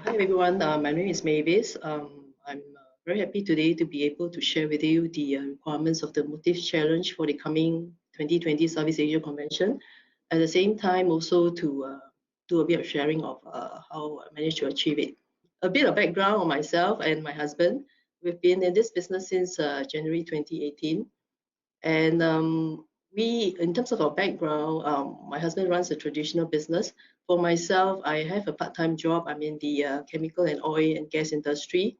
Hi everyone, my name is Mavis. I'm very happy today to be able to share with you the requirements of the Motives Challenge for the coming 2020 Southeast Asia Convention. At the same time, also to do a bit of sharing of how I managed to achieve it. A bit of background on myself and my husband. We've been in this business since January 2018, and in terms of our background, my husband runs a traditional business. For myself, I have a part-time job. I'm in the chemical and oil and gas industry.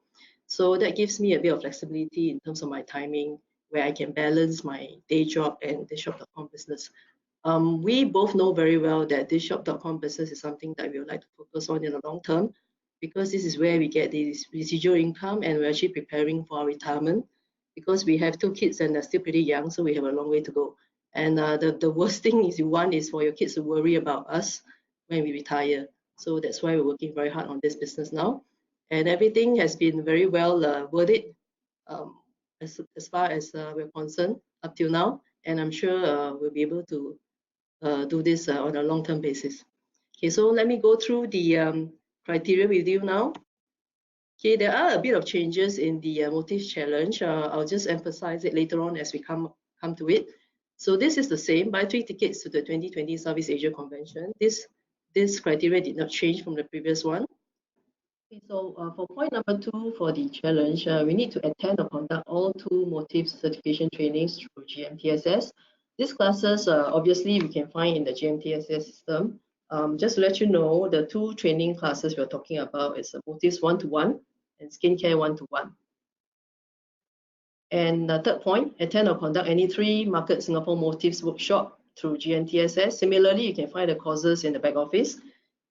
So that gives me a bit of flexibility in terms of my timing, where I can balance my day job and the shop.com business. We both know very well that this shop.com business is something that we would like to focus on in the long term, because this is where we get this residual income, and we're actually preparing for our retirement because we have two kids and they're still pretty young, so we have a long way to go. And the worst thing is one is for your kids to worry about us when we retire. So that's why we're working very hard on this business now. And everything has been very well worded um, as far as we're concerned up till now. And I'm sure we'll be able to do this on a long-term basis. Okay, so let me go through the criteria with you now. Okay, there are a bit of changes in the motive challenge. I'll just emphasize it later on as we come to it. So this is the same. Buy 3 tickets to the 2020 Southeast Asia Convention. This criteria did not change from the previous one. Okay, so for point number 2 for the challenge, we need to attend or conduct all 2 motive certification trainings through GMTSS. These classes, obviously, we can find in the GMTSS system. Just to let you know, the 2 training classes we're talking about is Motives 1-to-1 and Skincare 1-to-1. And the third point, attend or conduct any 3 Market Singapore Motives workshop through GMTSS. Similarly, you can find the courses in the back office.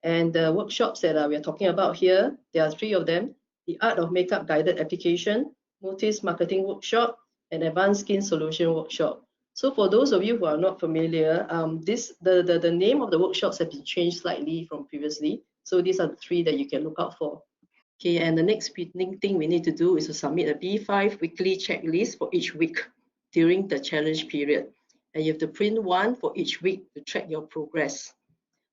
And the workshops that we are talking about here, there are 3 of them: the Art of Makeup Guided Application, Motives Marketing Workshop, and Advanced Skin Solution Workshop. So for those of you who are not familiar, the name of the workshops have been changed slightly from previously. So these are the 3 that you can look out for. Okay, and the next thing we need to do is to submit a B5 weekly checklist for each week during the challenge period. And you have to print one for each week to track your progress.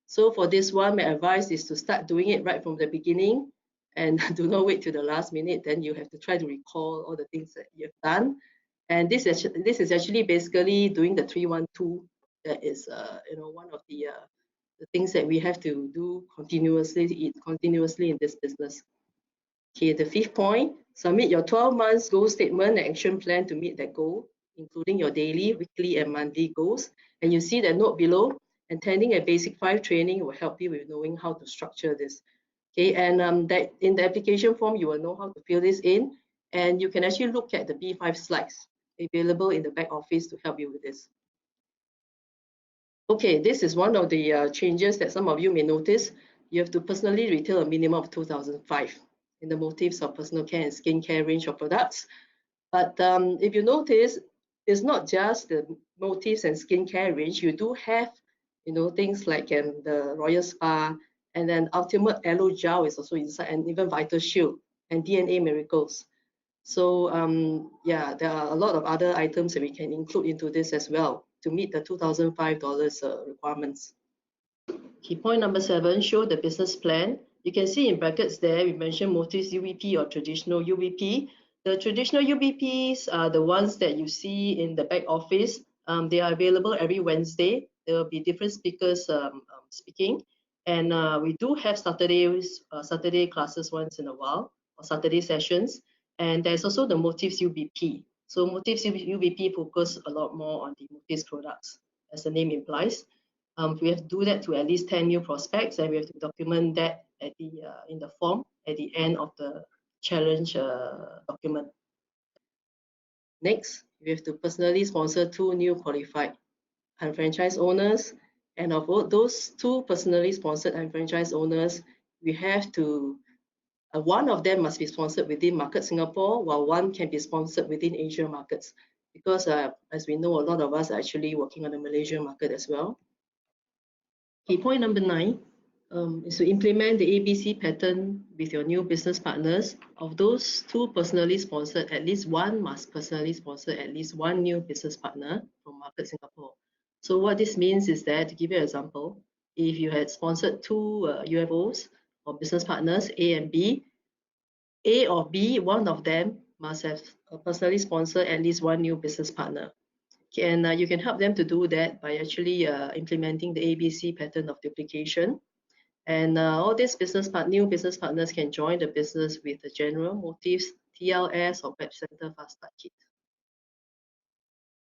So for this one, my advice is to start doing it right from the beginning and do not wait till the last minute. Then you have to try to recall all the things that you've done. And this is actually basically doing the 3-1-2. That is, one of the things that we have to do continuously in this business. Okay, the 5th point, submit your 12 months goal statement and action plan to meet that goal, including your daily, weekly, and monthly goals. And you see the note below, attending a basic 5 training will help you with knowing how to structure this. Okay, and that in the application form, you will know how to fill this in, and you can actually look at the B5 slides available in the back office to help you with this. Okay, this is one of the changes that some of you may notice. You have to personally retail a minimum of 2,005 in the motives of personal care and skincare range of products. But if you notice, it's not just the motives and skincare range. You do have, things like the Royal Spa, and then Ultimate Aloe Gel is also inside, and even Vital Shield and DNA Miracles. So yeah, there are a lot of other items that we can include into this as well to meet the $2,005 requirements. Key point number 7, show the business plan. You can see in brackets there, we mentioned motives UBP or traditional UBP. The traditional UBPs are the ones that you see in the back office. They are available every Wednesday. There will be different speakers speaking. And we do have Saturday classes once in a while, or Saturday sessions. And there's also the motives UBP. So motives UBP focus a lot more on the motives products, as the name implies. We have to do that to at least 10 new prospects, and we have to document that at in the form at the end of the challenge document. Next, we have to personally sponsor 2 new qualified unfranchised owners, and of those 2 personally sponsored unfranchised owners, we have to one of them must be sponsored within Market Singapore, while one can be sponsored within Asia markets, because as we know, a lot of us are actually working on the Malaysian market as well. Okay, point number 9 is to implement the ABC pattern with your new business partners. Of those 2 personally sponsored, at least one must personally sponsor at least 1 new business partner from Market Singapore. So what this means is that, to give you an example, if you had sponsored 2 UFOs, or business partners, A and B. A or B, one of them must have personally sponsored at least one new business partner. And you can help them to do that by actually implementing the ABC pattern of duplication. And all these new business partners can join the business with the general motives, TLS, or Web Center Fast Start Kit.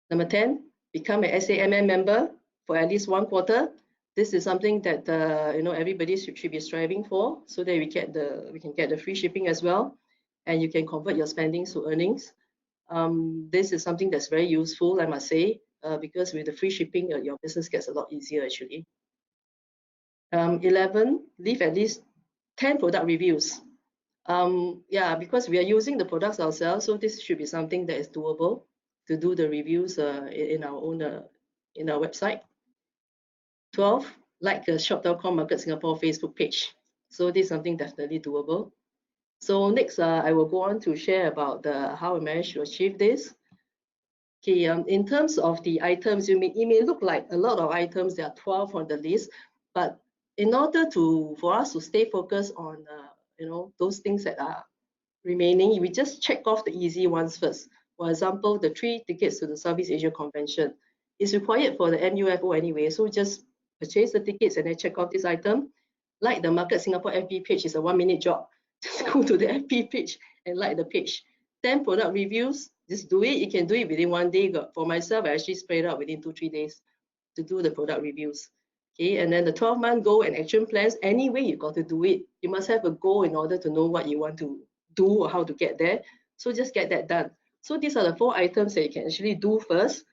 Number 10, become a SAMM member for at least 1 quarter. This is something that everybody should be striving for, so that we can get the free shipping as well, and you can convert your spendings to earnings. This is something that's very useful, I must say, because with the free shipping, your business gets a lot easier actually. 11, leave at least 10 product reviews. Yeah, because we are using the products ourselves, so this should be something that is doable to do the reviews in our own in our website. 12, like the shop.com Market Singapore Facebook page. So this is something definitely doable. So next, I will go on to share about how I managed to achieve this. Okay, in terms of the items, it may look like a lot of items. There are 12 on the list, but in order for us to stay focused on those things that are remaining, we just check off the easy ones first. For example, the 3 tickets to the Southeast Asia Convention is required for the MUFO anyway, so just purchase the tickets and then check off this item. Like the Market Singapore FB page is a 1-minute job. Just go to the FB page and like the page. 10 product reviews, just do it. You can do it within 1 day. For myself, I actually spread out within 2-3 days to do the product reviews. Okay, and then the 12-month goal and action plans. Anyway, you got to do it. You must have a goal in order to know what you want to do or how to get there. So just get that done. So these are the 4 items that you can actually do first,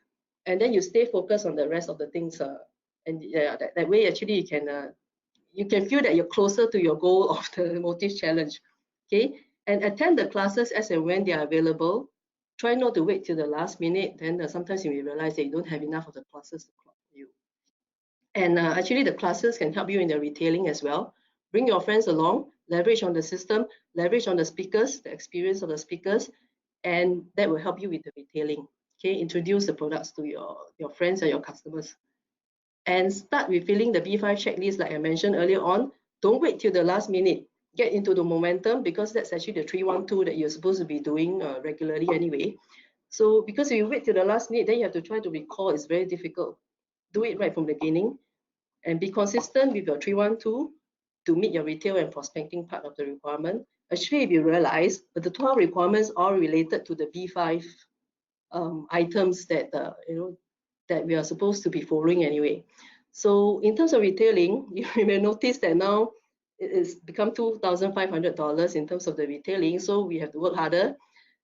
and then you stay focused on the rest of the things. And yeah, that way actually you can feel that you're closer to your goal of the motive challenge. Okay, and attend the classes as and when they are available. Try not to wait till the last minute. Then sometimes you may realize that you don't have enough of the classes to clock you. And actually, the classes can help you in the retailing as well. Bring your friends along, leverage on the system, leverage on the speakers, the experience of the speakers, and that will help you with the retailing. Okay, introduce the products to your friends and your customers. And start refilling the B5 checklist like I mentioned earlier on. Don't wait till the last minute. Get into the momentum, because that's actually the 3-1-2 that you're supposed to be doing regularly anyway. So because if you wait till the last minute, then you have to try to recall. It's very difficult. Do it right from the beginning, and be consistent with your 3-1-2 to meet your retail and prospecting part of the requirement. Actually, if you realize that the 12 requirements are related to the B5 items that that we are supposed to be following anyway. So in terms of retailing, you may notice that now it has become $2,500 in terms of the retailing. So we have to work harder.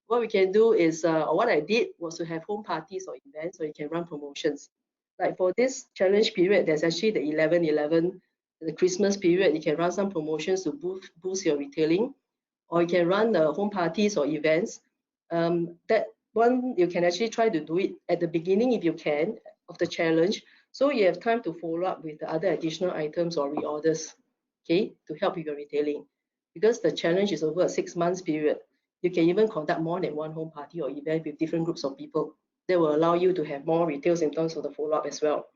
What we can do is, or what I did was to have home parties or events so you can run promotions. Like for this challenge period, there's actually the 11/11, the Christmas period. You can run some promotions to boost your retailing, or you can run the home parties or events. That one, you can actually try to do it at the beginning if you can of the challenge, so you have time to follow up with the other additional items or reorders, okay, to help with your retailing. Because the challenge is over a 6 months period, you can even conduct more than one home party or event with different groups of people. That will allow you to have more retails in terms of the follow-up as well.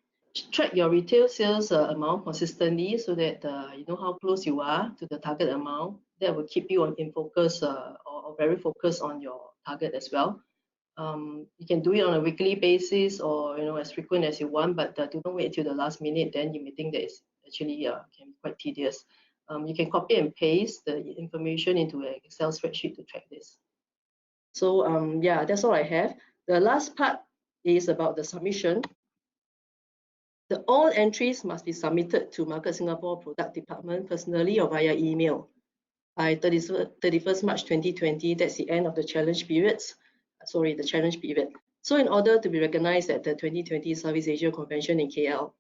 Track your retail sales amount consistently, so that you know how close you are to the target amount. That will keep you in focus or very focused on your target as well. You can do it on a weekly basis, or as frequent as you want, but do not wait till the last minute. Then you may think that it's actually can be quite tedious. You can copy and paste the information into an Excel spreadsheet to track this. So yeah, that's all I have. The last part is about the submission. All entries must be submitted to Market Singapore Product Department personally or via email by 31st March 2020. That's the end of the challenge periods. Sorry, the challenge period. So in order to be recognized at the 2020 Southeast Asia Convention in KL.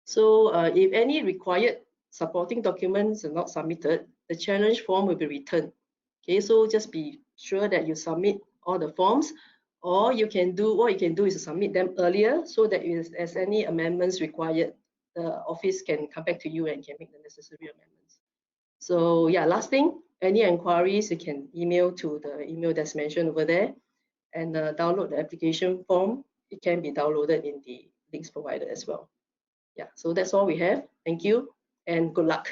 So if any required supporting documents are not submitted, the challenge form will be returned. Okay, so just be sure that you submit all the forms, or what you can do is to submit them earlier, so that if there's any amendments required, the office can come back to you and can make the necessary amendments. So yeah, last thing, any inquiries, you can email to the email that's mentioned over there, and download the application form. It can be downloaded in the links provided as well. Yeah, so that's all we have. Thank you and good luck.